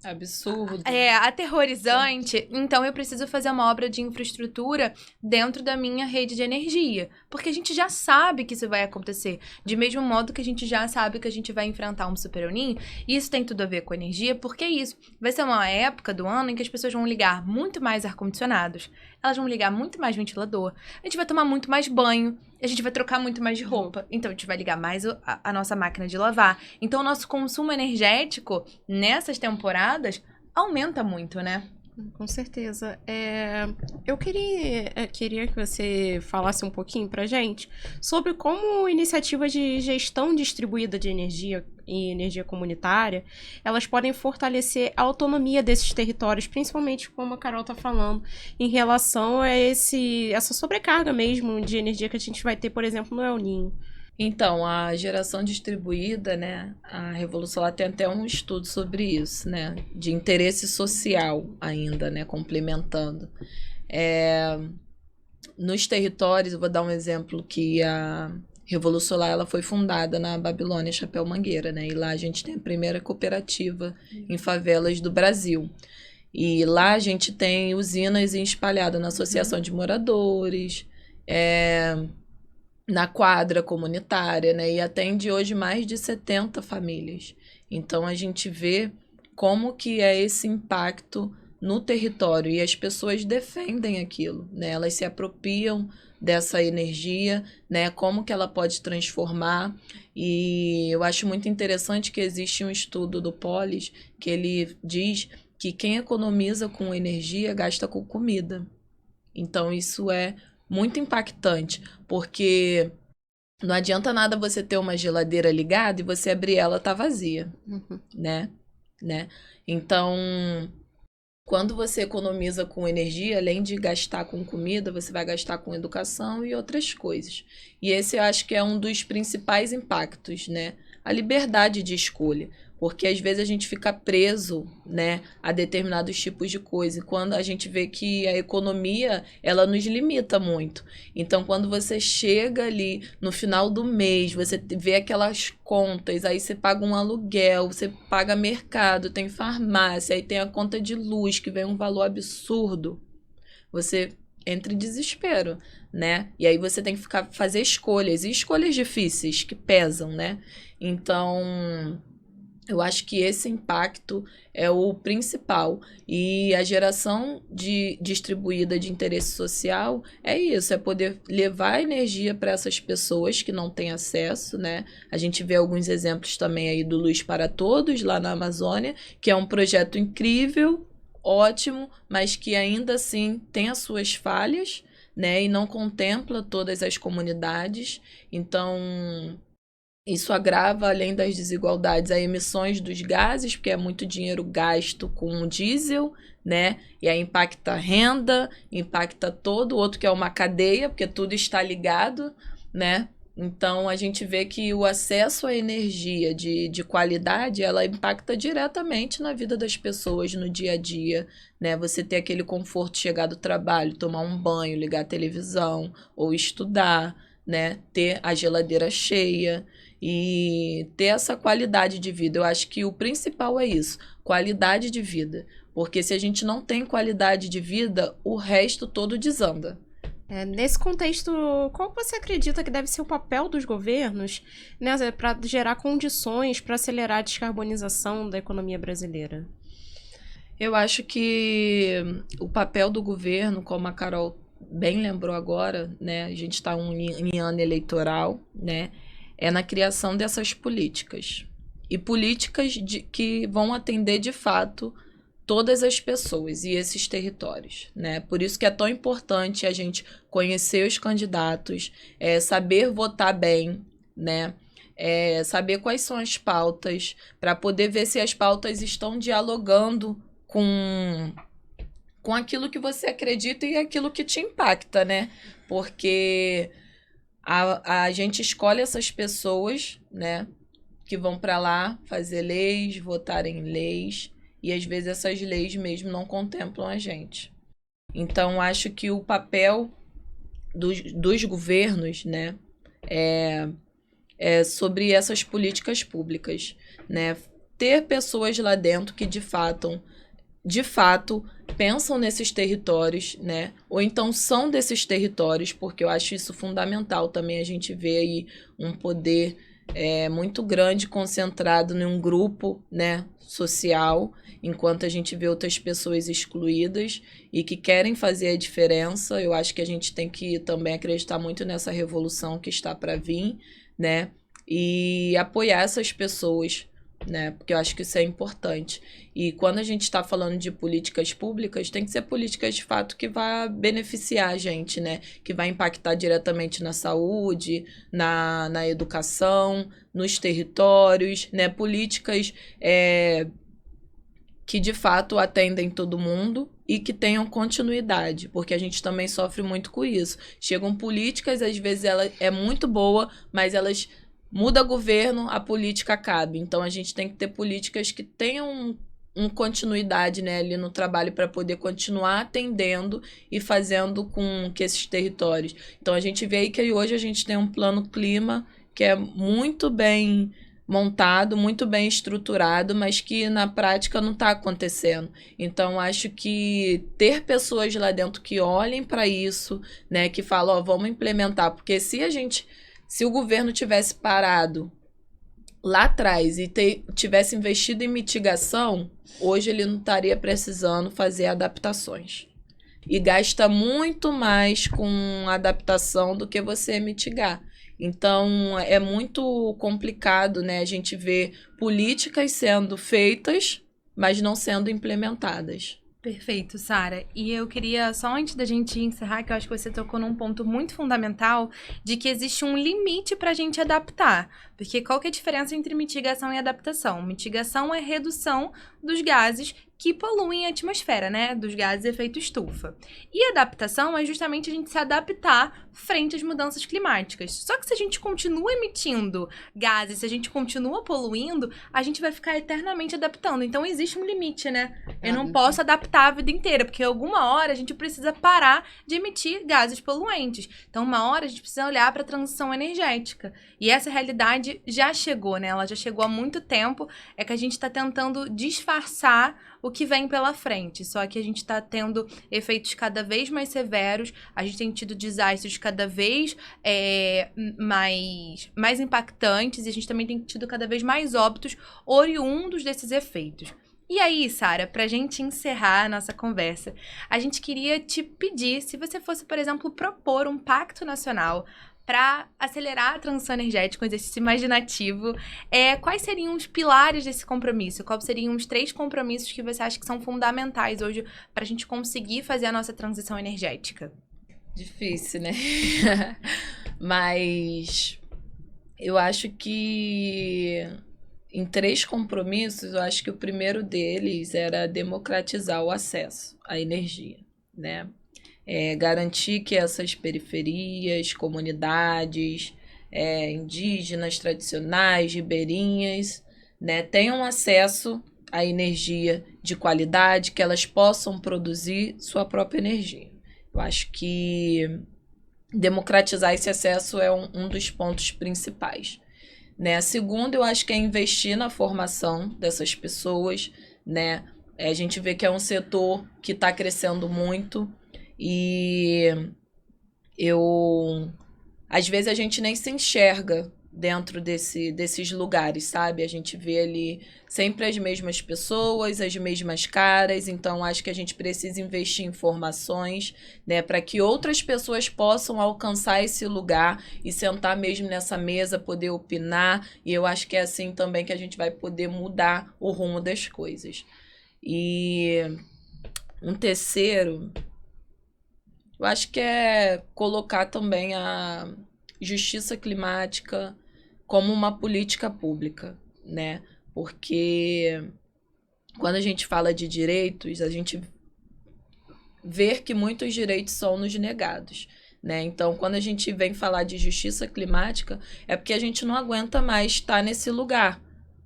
absurdo,
aterrorizante, então eu preciso fazer uma obra de infraestrutura dentro da minha rede de energia, porque a gente já sabe que isso vai acontecer, de mesmo modo que a gente já sabe que a gente vai enfrentar um super El Niño, e isso tem tudo a ver com energia, porque isso vai ser uma época do ano em que as pessoas vão ligar muito mais ar-condicionados, elas vão ligar muito mais ventilador, a gente vai tomar muito mais banho, a gente vai trocar muito mais de roupa. Então, a gente vai ligar mais a nossa máquina de lavar. Então, o nosso consumo energético nessas temporadas aumenta muito, né?
Com certeza. Eu queria que você falasse um pouquinho pra gente sobre como iniciativas de gestão distribuída de energia e energia comunitária, elas podem fortalecer a autonomia desses territórios, principalmente como a Carol está falando, em relação a essa sobrecarga mesmo de energia que a gente vai ter, por exemplo, no El Niño.
Então, a geração distribuída, né, a Revolução Solar tem até um estudo sobre isso, né, de interesse social ainda, né, complementando. Nos territórios, eu vou dar um exemplo que a Revolução Solar ela foi fundada na Babilônia Chapéu Mangueira, né, e lá a gente tem a primeira cooperativa em favelas do Brasil. E lá a gente tem usinas espalhadas na associação de moradores, na quadra comunitária, né? E atende hoje mais de 70 famílias. Então, a gente vê como que é esse impacto no território e as pessoas defendem aquilo, né? Elas se apropriam dessa energia, né? Como que ela pode transformar. E eu acho muito interessante que existe um estudo do Polis que ele diz que quem economiza com energia gasta com comida. Então, isso é muito impactante, porque não adianta nada você ter uma geladeira ligada e você abrir ela tá vazia, né? Então, quando você economiza com energia, além de gastar com comida, você vai gastar com educação e outras coisas. E esse eu acho que é um dos principais impactos, né? A liberdade de escolha. Porque às vezes a gente fica preso, né, a determinados tipos de coisa. E quando a gente vê que a economia, ela nos limita muito. Então, quando você chega ali no final do mês, você vê aquelas contas, aí você paga um aluguel, você paga mercado, tem farmácia, aí tem a conta de luz, que vem um valor absurdo. Você entra em desespero, né? E aí você tem que fazer escolhas, e escolhas difíceis, que pesam, né? Então, eu acho que esse impacto é o principal. E a geração distribuída de interesse social é isso, é poder levar energia para essas pessoas que não têm acesso, né? A gente vê alguns exemplos também aí do Luz para Todos, lá na Amazônia, que é um projeto incrível, ótimo, mas que ainda assim tem as suas falhas, né? E não contempla todas as comunidades. Então, isso agrava, além das desigualdades, as emissões dos gases, porque é muito dinheiro gasto com diesel, né? E aí impacta a renda, impacta todo o outro, que é uma cadeia, porque tudo está ligado, né? Então, a gente vê que o acesso à energia de qualidade, ela impacta diretamente na vida das pessoas no dia a dia, né? Você ter aquele conforto de chegar do trabalho, tomar um banho, ligar a televisão ou estudar, né? Ter a geladeira cheia e ter essa qualidade de vida. Eu acho que o principal é isso, qualidade de vida. Porque se a gente não tem qualidade de vida, o resto todo desanda.
Nesse contexto, qual você acredita que deve ser o papel dos governos, né, para gerar condições para acelerar a descarbonização da economia brasileira?
Eu acho que o papel do governo, como a Carol bem lembrou agora, né, a gente está em ano eleitoral, né, é na criação dessas políticas. E políticas que vão atender de fato todas as pessoas e esses territórios, né? Por isso que é tão importante a gente conhecer os candidatos, saber votar bem, né? Saber quais são as pautas, para poder ver se as pautas estão dialogando com aquilo que você acredita e aquilo que te impacta, né? Porque a gente escolhe essas pessoas, né? Que vão para lá fazer leis, votar em leis, e às vezes essas leis mesmo não contemplam a gente. Então, acho que o papel dos governos, né, é sobre essas políticas públicas, né? Ter pessoas lá dentro que de fato pensam nesses territórios, né? Ou então são desses territórios, porque eu acho isso fundamental também. A gente vê aí um poder muito grande concentrado em um grupo, né, social, enquanto a gente vê outras pessoas excluídas e que querem fazer a diferença. Eu acho que a gente tem que também acreditar muito nessa revolução que está para vir, né, e apoiar essas pessoas, né, porque eu acho que isso é importante. E quando a gente está falando de políticas públicas, tem que ser políticas de fato que vai beneficiar a gente, né, que vai impactar diretamente na saúde, na educação, nos territórios, né, políticas que de fato atendem todo mundo e que tenham continuidade, porque a gente também sofre muito com isso. Chegam políticas, às vezes ela é muito boa, mas elas muda governo, a política acaba. Então a gente tem que ter políticas que tenham continuidade, né, ali no trabalho para poder continuar atendendo e fazendo com que esses territórios. Então a gente vê aí que hoje a gente tem um plano clima que é muito bem montado, muito bem estruturado, mas que na prática não está acontecendo. Então acho que ter pessoas lá dentro que olhem para isso, né, que falam, vamos implementar, porque se o governo tivesse parado lá atrás e tivesse investido em mitigação, hoje ele não estaria precisando fazer adaptações. E gasta muito mais com adaptação do que você mitigar. Então, é muito complicado, né? A gente vê políticas sendo feitas, mas não sendo implementadas.
Perfeito, Sara. E eu queria, só antes da gente encerrar, que eu acho que você tocou num ponto muito fundamental, de que existe um limite para a gente adaptar. Porque qual que é a diferença entre mitigação e adaptação? Mitigação é redução dos gases que poluem a atmosfera, né? Dos gases de efeito estufa. E adaptação é justamente a gente se adaptar frente às mudanças climáticas. Só que se a gente continua emitindo gases, se a gente continua poluindo, a gente vai ficar eternamente adaptando. Então existe um limite, né? Eu não posso adaptar a vida inteira, porque alguma hora a gente precisa parar de emitir gases poluentes. Então uma hora a gente precisa olhar para a transição energética. E essa realidade já chegou, né? Ela já chegou há muito tempo. É que a gente está tentando disfarçar o que vem pela frente. Só que a gente está tendo efeitos cada vez mais severos, a gente tem tido desastres cada vez mais impactantes e a gente também tem tido cada vez mais óbitos oriundos desses efeitos. E aí, Sara, pra gente encerrar a nossa conversa, a gente queria te pedir, se você fosse, por exemplo, propor um pacto nacional para acelerar a transição energética, um exercício imaginativo, quais seriam os pilares desse compromisso? Quais seriam os 3 compromissos que você acha que são fundamentais hoje para a gente conseguir fazer a nossa transição energética?
Difícil, né? Mas eu acho que em 3 compromissos, eu acho que o primeiro deles era democratizar o acesso à energia, né? Garantir que essas periferias, comunidades indígenas, tradicionais, ribeirinhas, né, tenham acesso à energia de qualidade, que elas possam produzir sua própria energia. Eu acho que democratizar esse acesso é um dos pontos principais, né? Segundo, eu acho que é investir na formação dessas pessoas, né? A gente vê que é um setor que está crescendo muito e eu às vezes a gente nem se enxerga dentro desses lugares, sabe? A gente vê ali sempre as mesmas pessoas, as mesmas caras, então acho que a gente precisa investir em formações, né, para que outras pessoas possam alcançar esse lugar e sentar mesmo nessa mesa, poder opinar, e eu acho que é assim também que a gente vai poder mudar o rumo das coisas. E um terceiro, eu acho que é colocar também a justiça climática como uma política pública, né? Porque quando a gente fala de direitos, a gente vê que muitos direitos são nos negados, né? Então, quando a gente vem falar de justiça climática, é porque a gente não aguenta mais estar nesse lugar,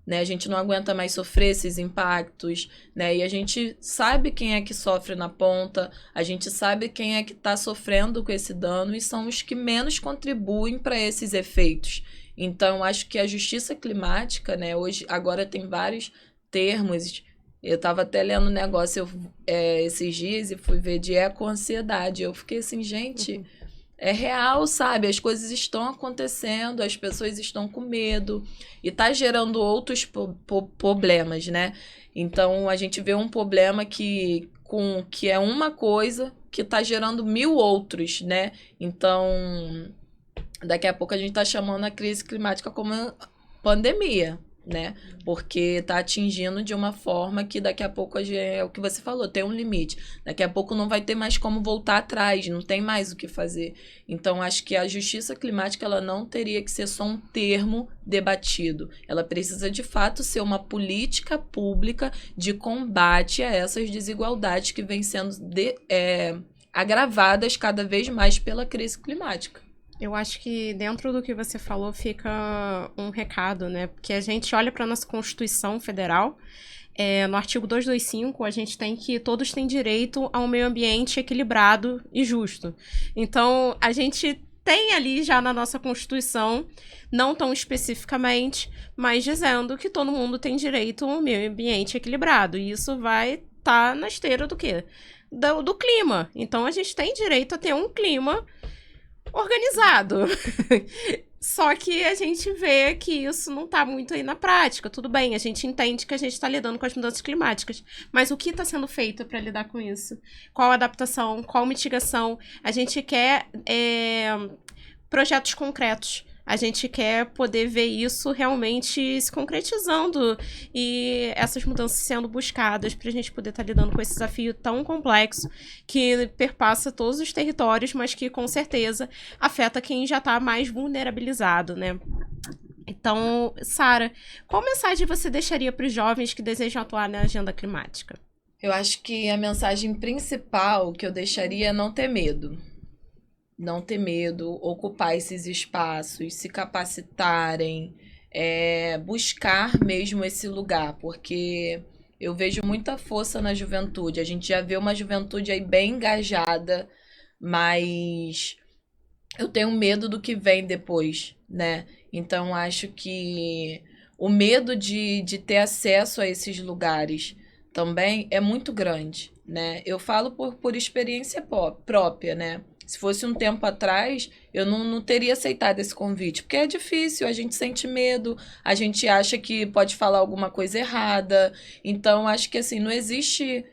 né? A gente não aguenta mais sofrer esses impactos, né? E a gente sabe quem é que sofre na ponta, a gente sabe quem é que está sofrendo com esse dano e são os que menos contribuem para esses efeitos. Então, acho que a justiça climática, né? Hoje, agora tem vários termos. Eu estava até lendo um negócio esses dias e fui ver de eco-ansiedade. Eu fiquei assim, gente, é real, sabe? As coisas estão acontecendo, as pessoas estão com medo e tá gerando outros problemas, né? Então, a gente vê um problema que é uma coisa que tá gerando 1000 outros, né? Então, daqui a pouco a gente tá chamando a crise climática como pandemia, né? Porque tá atingindo de uma forma que daqui a pouco é o que você falou, tem um limite. Daqui a pouco não vai ter mais como voltar atrás, não tem mais o que fazer. Então, acho que a justiça climática ela não teria que ser só um termo debatido. Ela precisa, de fato, ser uma política pública de combate a essas desigualdades que vêm sendo agravadas cada vez mais pela crise climática.
Eu acho que dentro do que você falou fica um recado, né? Porque a gente olha para a nossa Constituição Federal, no artigo 225, a gente tem que todos têm direito a um meio ambiente equilibrado e justo. Então, a gente tem ali já na nossa Constituição, não tão especificamente, mas dizendo que todo mundo tem direito a um meio ambiente equilibrado. E isso vai estar na esteira do quê? Do clima. Então, a gente tem direito a ter um clima organizado. Só que a gente vê que isso não tá muito aí na prática. Tudo bem, a gente entende que a gente tá lidando com as mudanças climáticas. Mas o que está sendo feito para lidar com isso? Qual adaptação? Qual mitigação? A gente quer projetos concretos. A gente quer poder ver isso realmente se concretizando e essas mudanças sendo buscadas para a gente poder estar lidando com esse desafio tão complexo que perpassa todos os territórios, mas que com certeza afeta quem já está mais vulnerabilizado, né? Então, Sara, qual mensagem você deixaria para os jovens que desejam atuar na agenda climática?
Eu acho que a mensagem principal que eu deixaria é não ter medo. Não ter medo, ocupar esses espaços, se capacitarem, buscar mesmo esse lugar, porque eu vejo muita força na juventude. A gente já vê uma juventude aí bem engajada, mas eu tenho medo do que vem depois, né? Então, acho que o medo de ter acesso a esses lugares também é muito grande, né? Eu falo por experiência própria, né? Se fosse um tempo atrás, eu não teria aceitado esse convite, porque é difícil, a gente sente medo, a gente acha que pode falar alguma coisa errada. Então, acho que assim, não existe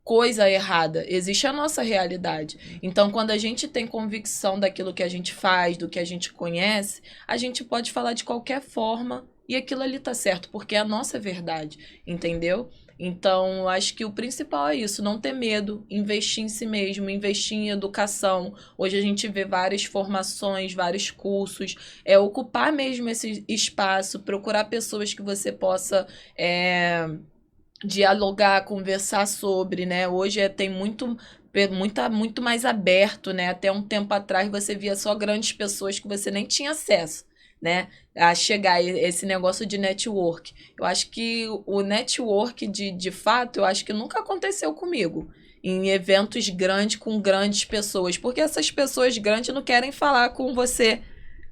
coisa errada, existe a nossa realidade. Então, quando a gente tem convicção daquilo que a gente faz, do que a gente conhece, a gente pode falar de qualquer forma e aquilo ali tá certo, porque é a nossa verdade, entendeu? Então, acho que o principal é isso, não ter medo, investir em si mesmo, investir em educação. Hoje a gente vê várias formações, vários cursos, ocupar mesmo esse espaço, procurar pessoas que você possa dialogar, conversar sobre, né? Hoje tem muito mais aberto, né? Até um tempo atrás você via só grandes pessoas que você nem tinha acesso, né, a chegar esse negócio de network. Eu acho que o network de fato, eu acho que nunca aconteceu comigo. em eventos grandes com grandes pessoas, porque essas pessoas grandes não querem falar com você.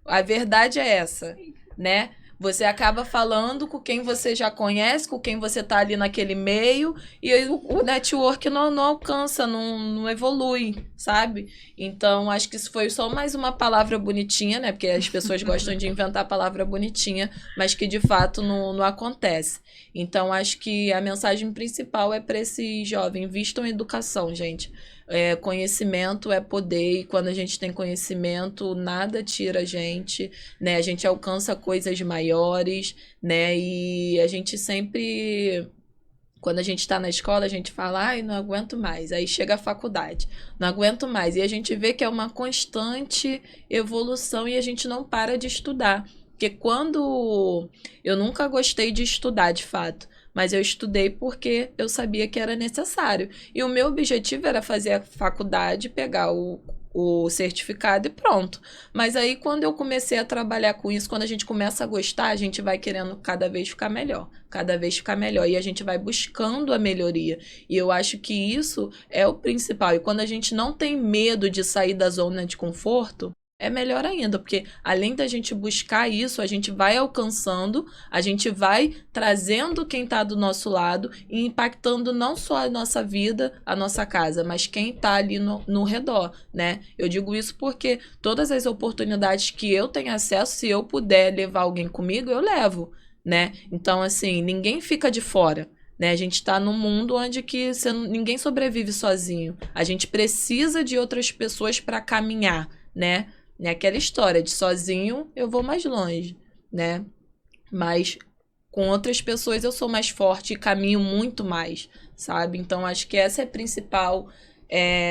A verdade é essa, né? Você acaba falando com quem você já conhece, com quem você tá ali naquele meio, e aí o network não alcança, não evolui, sabe? Então, acho que isso foi só mais uma palavra bonitinha, né? Porque as pessoas gostam de inventar palavra bonitinha, mas que de fato não acontece. Então, acho que a mensagem principal é para esse jovem: vistam educação, gente. Conhecimento é poder, e quando a gente tem conhecimento, nada tira a gente, né? A gente alcança coisas maiores, né? E a gente sempre, quando a gente está na escola, a gente fala, ai, não aguento mais. Aí chega a faculdade, não aguento mais. E a gente vê que é uma constante evolução e a gente não para de estudar. Porque quando... Eu nunca gostei de estudar, de fato. Mas eu estudei porque eu sabia que era necessário. E o meu objetivo era fazer a faculdade, pegar o certificado e pronto. Mas aí, quando eu comecei a trabalhar com isso, quando a gente começa a gostar, a gente vai querendo cada vez ficar melhor. Cada vez ficar melhor. E a gente vai buscando a melhoria. E eu acho que isso é o principal. E quando a gente não tem medo de sair da zona de conforto, é melhor ainda, porque além da gente buscar isso, a gente vai alcançando, a gente vai trazendo quem está do nosso lado e impactando não só a nossa vida, a nossa casa, mas quem está ali no redor, né? Eu digo isso porque todas as oportunidades que eu tenho acesso, se eu puder levar alguém comigo, eu levo, né? Então, assim, ninguém fica de fora. Né? A gente está num mundo onde ninguém sobrevive sozinho. A gente precisa de outras pessoas para caminhar, né? É aquela história de sozinho eu vou mais longe, né? Mas com outras pessoas eu sou mais forte e caminho muito mais, sabe? Então acho que essa é a principal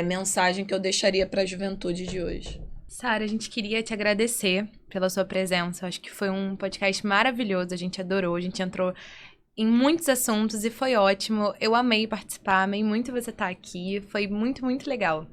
mensagem que eu deixaria para a juventude de hoje.
Sara, a gente queria te agradecer pela sua presença. Acho que foi um podcast maravilhoso, a gente adorou, a gente entrou em muitos assuntos e foi ótimo. Eu amei participar, amei muito você estar aqui, foi muito, muito legal.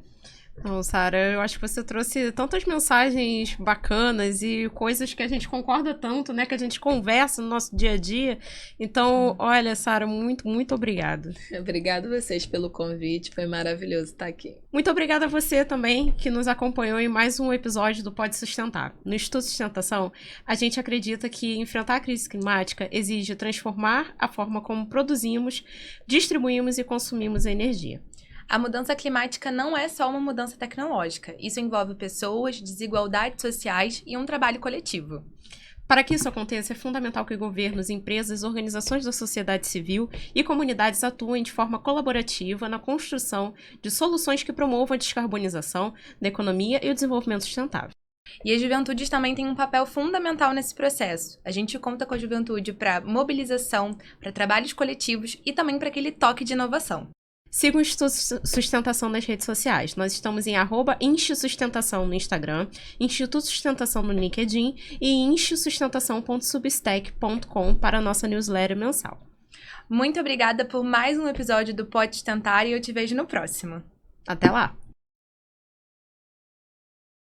Bom, Sara, eu acho que você trouxe tantas mensagens bacanas e coisas que a gente concorda tanto, né? Que a gente conversa no nosso dia a dia. Então, olha, Sara, muito, muito obrigada.
Obrigada a vocês pelo convite, foi maravilhoso estar aqui.
Muito obrigada a você também, que nos acompanhou em mais um episódio do Pode Sustentar. No Instituto Sustentação, a gente acredita que enfrentar a crise climática exige transformar a forma como produzimos, distribuímos e consumimos a energia.
A mudança climática não é só uma mudança tecnológica. Isso envolve pessoas, desigualdades sociais e um trabalho coletivo.
Para que isso aconteça, é fundamental que governos, empresas, organizações da sociedade civil e comunidades atuem de forma colaborativa na construção de soluções que promovam a descarbonização da economia e o desenvolvimento sustentável.
E as juventudes também têm um papel fundamental nesse processo. A gente conta com a juventude para mobilização, para trabalhos coletivos e também para aquele toque de inovação.
Siga o Instituto Sustentação nas redes sociais. Nós estamos em @instsusustentação no Instagram, Instituto Sustentação no LinkedIn e instsusustentação.substack.com para a nossa newsletter mensal.
Muito obrigada por mais um episódio do Pode Sustentar e eu te vejo no próximo.
Até lá!